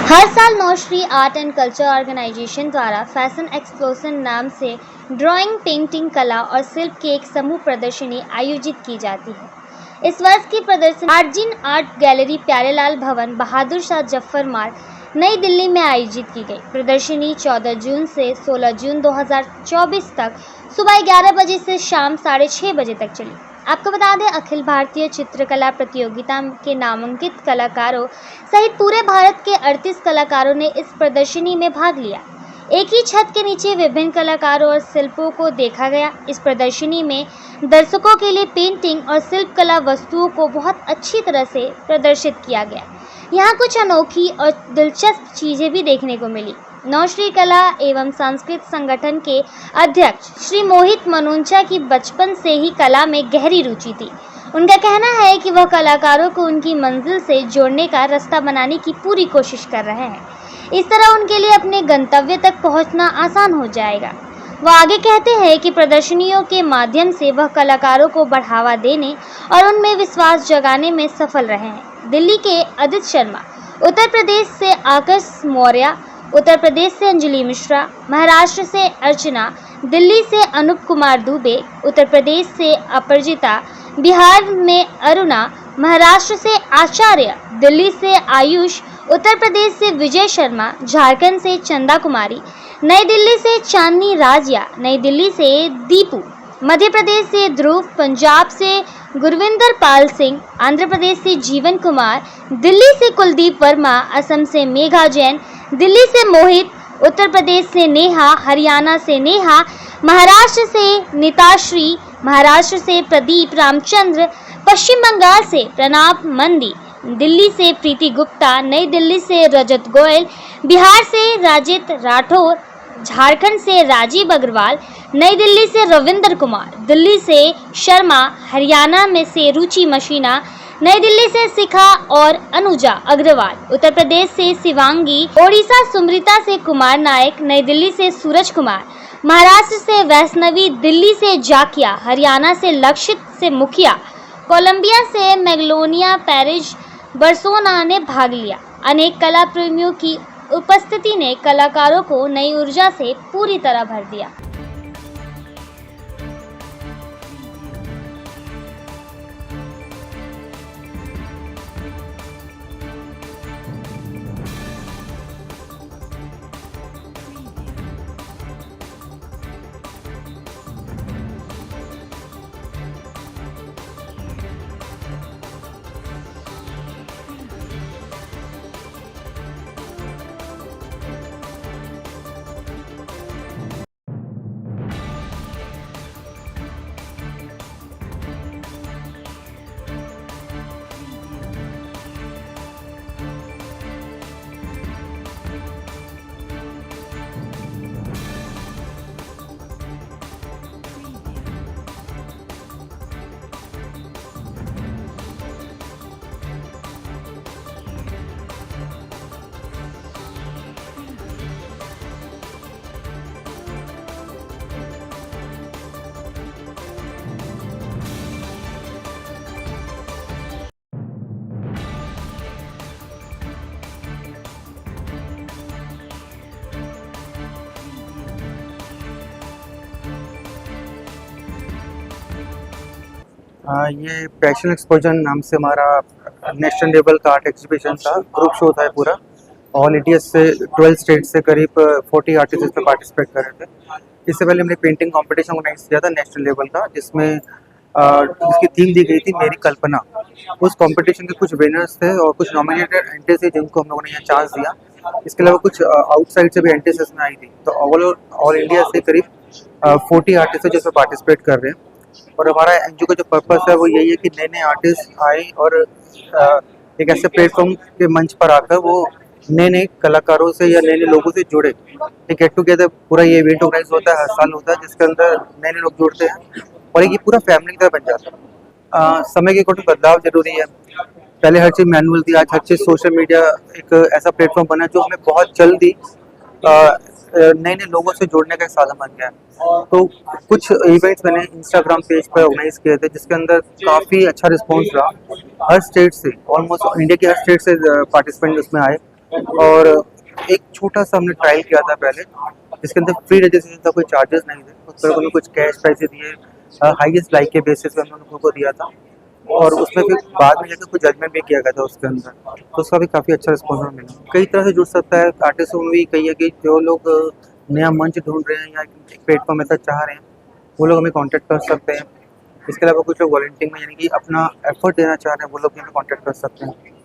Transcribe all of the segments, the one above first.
हर साल नौश्री art and culture organisation द्वारा fashion explosion नाम से ड्राइंग, पेंटिंग, कला और शिल्प की एक समूह प्रदर्शनी आयोजित की जाती है। इस वर्ष की प्रदर्शनी आर्जिन आर्ट गैलरी, प्यारेलाल भवन, बहादुर शाह जफर मार्ग, नई दिल्ली में आयोजित की गई। प्रदर्शनी 14 जून से 16 जून 2024 तक सुबह 11 बजे से शाम 6:30 बजे तक चली। आपको बता दें, अखिल भारतीय चित्रकला प्रतियोगिता के नामांकित कलाकारों सहित पूरे भारत के 38 कलाकारों ने इस प्रदर्शनी में भाग लिया। एक ही छत के नीचे विभिन्न कलाकारों और शिल्पों को देखा गया। इस प्रदर्शनी में दर्शकों के लिए पेंटिंग और शिल्प कला वस्तुओं को बहुत अच्छी तरह से प्रदर्शित किया गया। यहाँ कुछ अनोखी और दिलचस्प चीजें भी देखने को मिली। नौश्री कला एवं सांस्कृतिक संगठन के अध्यक्ष श्री मोहित मनोंचा की बचपन से ही कला में गहरी रुचि थी। उनका कहना है कि वह कलाकारों को उनकी मंजिल से जोड़ने का रास्ता बनाने की पूरी कोशिश कर रहे हैं। इस तरह उनके लिए अपने गंतव्य तक पहुंचना आसान हो जाएगा। वह आगे कहते हैं कि प्रदर्शनियों के माध्यम से वह कलाकारों को बढ़ावा देने और उनमें विश्वास जगाने में सफल रहे हैं। दिल्ली के अदित शर्मा, उत्तर प्रदेश से आकाश मौर्य, उत्तर प्रदेश से अंजलि मिश्रा, महाराष्ट्र से अर्चना, दिल्ली से अनूप कुमार दुबे, उत्तर प्रदेश से अपराजिता, बिहार में अरुणा, महाराष्ट्र से आचार्य, दिल्ली से आयुष, उत्तर प्रदेश से विजय शर्मा, झारखंड से चंदा कुमारी, नई दिल्ली से चांदनी राजिया, नई दिल्ली से दीपू, मध्य प्रदेश से ध्रुव, पंजाब से गुरविंदर पाल सिंह, आंध्र प्रदेश से जीवन कुमार, दिल्ली से कुलदीप वर्मा, असम से मेघा जैन, दिल्ली से मोहित, उत्तर प्रदेश से नेहा, हरियाणा से नेहा, महाराष्ट्र से नीताश्री, महाराष्ट्र से प्रदीप रामचंद्र, पश्चिम बंगाल से प्रणब मंदी, दिल्ली से प्रीति गुप्ता, नई दिल्ली से रजत गोयल, बिहार से राजित राठौर, झारखंड से राजीव अग्रवाल, नई दिल्ली से रविंद्र कुमार, दिल्ली से शर्मा, हरियाणा में से रुचि मशीना, नई दिल्ली से शिखा और अनुजा अग्रवाल, उत्तर प्रदेश से शिवांगी, ओडिशा सुमृता से कुमार नायक, नई दिल्ली से सूरज कुमार, महाराष्ट्र से वैष्णवी, दिल्ली से जाकिया, हरियाणा से लक्षित से मुखिया, कोलंबिया से मैग्लोनिया पेरिज बरसोना ने भाग लिया। अनेक कला प्रेमियों की उपस्थिति ने कलाकारों को नई ऊर्जा से पूरी तरह भर दिया। ये पैशन एक्सपोजर नाम से हमारा नेशनल लेवल का आर्ट एग्जीबिशन था। ग्रुप शो था पूरा। ऑल इंडिया से 12 स्टेट से करीब 40 आर्टिस्ट इसमें पार्टिसिपेट कर रहे थे। इससे पहले हमने पेंटिंग कंपटीशन ऑर्गेनाइज किया था नेशनल लेवल का, जिसमें जिसकी थीम दी गई थी मेरी कल्पना। उस कंपटीशन के कुछ विनर्स थे और कुछ नॉमिनेटेड एंट्री थे जिनको हम लोगों ने यहाँ चांस दिया। इसके अलावा कुछ आउटसाइड से भी एंट्रीज इसमें आई थी। तो ऑल इंडिया से करीब 40 आर्टिस्ट है जिसमें पार्टिसिपेट कर रहे हैं। और हमारा एनजीओ का जो पर्पस है वो यही है कि नए नए आर्टिस्ट आए और एक ऐसे प्लेटफॉर्म के मंच पर आकर वो नए नए कलाकारों से या नए नए लोगों से जुड़े। एक गेट टुगेदर पूरा ये इवेंट ऑर्गेनाइज होता है, हर साल होता है, जिसके अंदर नए नए लोग जुड़ते हैं और ये पूरा फैमिली की तरह बन जाता है। समय के अकॉर्डिंग बदलाव जरूरी है। पहले हर चीज़ मैनुअल थी, आज हर चीज़ सोशल मीडिया एक ऐसा प्लेटफॉर्म बना जो हमें बहुत जल्दी नए नए लोगों से जोड़ने का एक साधन बन गया है। तो कुछ इवेंट्स मैंने इंस्टाग्राम पेज पर ऑर्गेनाइज किए थे जिसके अंदर काफ़ी अच्छा रिस्पॉन्स रहा। हर स्टेट से, ऑलमोस्ट इंडिया के हर स्टेट से पार्टिसिपेंट उसमें आए और एक छोटा सा हमने ट्रायल किया था पहले, जिसके अंदर फ्री रजिस्ट्रेशन था, कोई चार्जेस नहीं थे, उस पर उन्होंने कुछ कैश पैसे दिए, हाईएस्ट लाइक के बेसिस पे हमने लोगों को दिया था, और उसमें फिर बाद में जाकर कुछ जजमेंट भी किया गया था उसके अंदर, तो उसका भी काफ़ी अच्छा रिस्पॉन्स मिला। कई तरह से जुड़ सकता है आर्टिस्टों में भी, कई है कि जो लोग नया मंच ढूंढ रहे हैं या एक प्लेटफॉर्म ऐसा चाह रहे हैं, वो लोग हमें कांटेक्ट कर सकते हैं। इसके अलावा कुछ लोग वॉलंटियरिंग में यानी कि अपना एफर्ट देना चाह रहे हैं, वो लोग भी हमें कांटेक्ट कर सकते हैं।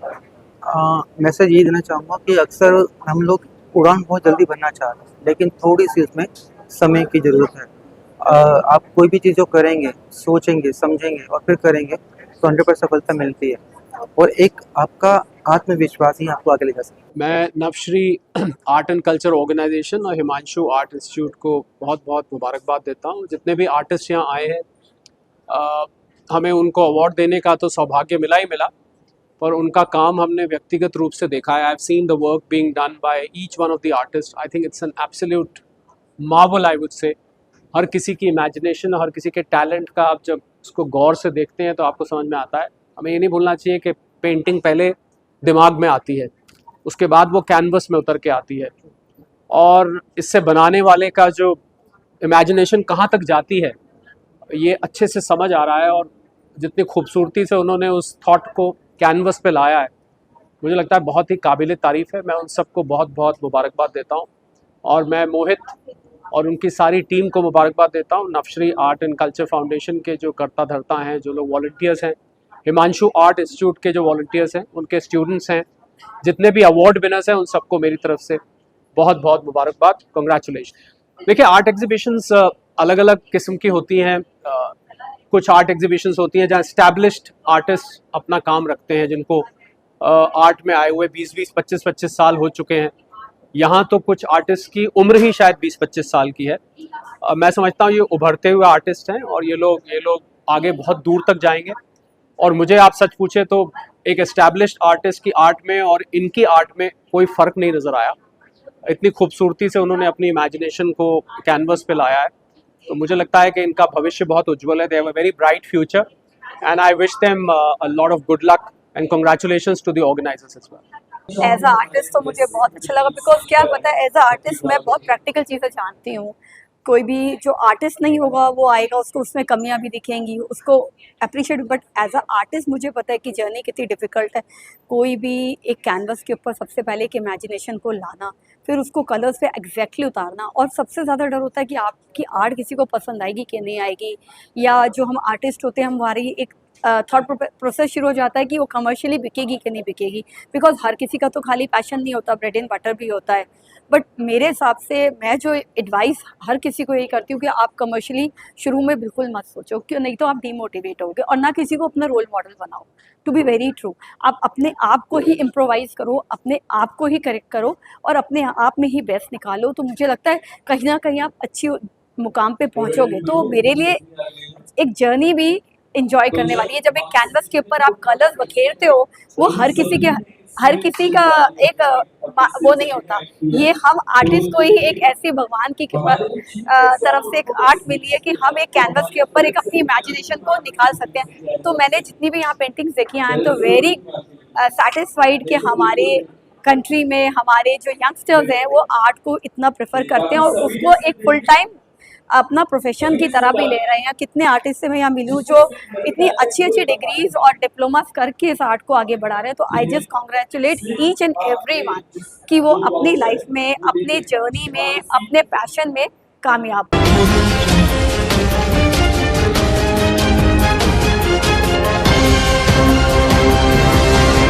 मैसेज ये देना चाहूँगा कि अक्सर हम लोग उड़ान बहुत जल्दी भरना चाह रहे हैं, लेकिन थोड़ी सी उसमें समय की ज़रूरत है। आप कोई भी चीज़ जो करेंगे, सोचेंगे, समझेंगे और फिर करेंगे, तो 100% सफलता मिलती है, और एक आपका आत्मविश्वास ही आपको आगे ले जा सकता है। मैं Navshri art and culture organisation और हिमांशु आर्ट इंस्टीट्यूट को बहुत बहुत मुबारकबाद देता हूँ। जितने भी आर्टिस्ट यहाँ आए हैं, हमें उनको अवार्ड देने का तो सौभाग्य मिला ही मिला, पर उनका काम हमने व्यक्तिगत रूप से देखा है। I have seen the work being done by each one of the artist. I think it's an absolute marvel, I would say. हर किसी की इमेजिनेशन, हर किसी के टैलेंट का आप जब उसको गौर से देखते हैं तो आपको समझ में आता है। हमें ये नहीं भूलना चाहिए कि पेंटिंग पहले दिमाग में आती है, उसके बाद वो कैनवस में उतर के आती है, और इससे बनाने वाले का जो इमेजिनेशन कहाँ तक जाती है ये अच्छे से समझ आ रहा है। और जितनी खूबसूरती से उन्होंने उस थॉट को कैनवस पे लाया है, मुझे लगता है बहुत ही काबिल तारीफ़ है। मैं उन सबको बहुत बहुत मुबारकबाद देता हूँ, और मैं मोहित और उनकी सारी टीम को मुबारकबाद देता हूँ। Navshri art and culture foundation के जो करता धरता हैं, जो लोग वॉलंटियर्स हैं, हिमांशु आर्ट इंस्टीट्यूट के जो वॉलंटियर्स हैं, उनके स्टूडेंट्स हैं, जितने भी अवार्ड विनर्स हैं, उन सबको मेरी तरफ से बहुत बहुत मुबारकबाद, कंग्रेचुलेशन। देखिए, आर्ट एग्जीबिशंस अलग अलग किस्म की होती हैं। कुछ आर्ट एग्जीबिशंस होती हैं जहाँ एस्टैब्लिश्ड आर्टिस्ट अपना काम रखते हैं, जिनको आर्ट में आए हुए 20-20, 25-25 साल हो चुके हैं। यहाँ तो कुछ आर्टिस्ट की उम्र ही शायद 20-25 साल की है। मैं समझता हूँ ये उभरते हुए आर्टिस्ट हैं, और ये लोग आगे बहुत दूर तक जाएंगे। और मुझे आप सच पूछे तो एक एस्टैब्लिश्ड आर्टिस्ट की आर्ट में और इनकी आर्ट में कोई फ़र्क नहीं नज़र आया। इतनी खूबसूरती से उन्होंने अपनी इमेजिनेशन को कैनवस पे लाया है, तो मुझे लगता है कि इनका भविष्य बहुत उज्जवल है। They have a very bright future, and I wish them a lot of good luck and congratulations to the organisers as well. As a artist तो मुझे बहुत अच्छा लगा, बिकॉज क्या पता है, एज अ आर्टिस्ट मैं बहुत प्रैक्टिकल चीज़ें जानती हूँ। कोई भी जो आर्टिस्ट नहीं होगा वो आएगा, उसको उसमें कमियां भी दिखेंगी, उसको appreciate, but as a artist मुझे पता है कि जर्नी कितनी डिफ़िकल्ट है। कोई भी एक कैनवस के ऊपर सबसे पहले एक इमेजिनेशन को लाना, फिर उसको कलर्स पे एग्जैक्टली उतारना, और सबसे ज़्यादा डर होता है कि आपकी आर्ट किसी को पसंद आएगी कि नहीं आएगी, या जो हम आर्टिस्ट होते हैं हमारी एक थॉट प्रोसेस शुरू हो जाता है कि वो कमर्शियली बिकेगी कि नहीं बिकेगी, बिकॉज हर किसी का तो खाली पैशन नहीं होता, ब्रेड एंड बटर भी होता है। बट मेरे हिसाब से मैं जो एडवाइस हर किसी को यही करती हूँ कि आप कमर्शियली शुरू में बिल्कुल मत सोचो, क्यों, नहीं तो आप डीमोटिवेट होगे, और ना किसी को अपना रोल मॉडल बनाओ। टू बी वेरी ट्रू, आप अपने आप को ही इम्प्रोवाइज़ करो, अपने आप को ही करेक्ट करो, और अपने आप में ही बेस्ट निकालो। तो मुझे लगता है कहीं ना कहीं आप अच्छी मुकाम पे पहुँचोगे। तो मेरे लिए एक जर्नी भी इंजॉय करने वाली है। जब एक कैनवस के ऊपर आप कलर्स बखेरते हो, वो हर किसी का एक वो नहीं होता। ये हम आर्टिस्ट को ही एक ऐसी भगवान की तरफ से एक आर्ट मिली है कि हम एक कैनवस के ऊपर एक अपनी इमेजिनेशन को निकाल सकते हैं। तो मैंने जितनी भी यहाँ पेंटिंग्स देखी हैं, आई एम तो वेरी सेटिस्फाइड कि हमारे कंट्री में हमारे जो यंगस्टर्स हैं वो आर्ट को इतना प्रेफर करते हैं, और उसको एक फुल टाइम अपना प्रोफेशन की तरह भी ले रहे हैं। कितने आर्टिस्ट से मैं यहाँ मिलूँ जो इतनी अच्छी अच्छी डिग्रीज और डिप्लोमास करके इस आर्ट को आगे बढ़ा रहे हैं। तो I just congratulate each and every one कि वो अपनी लाइफ में, अपने जर्नी में, अपने पैशन में कामयाब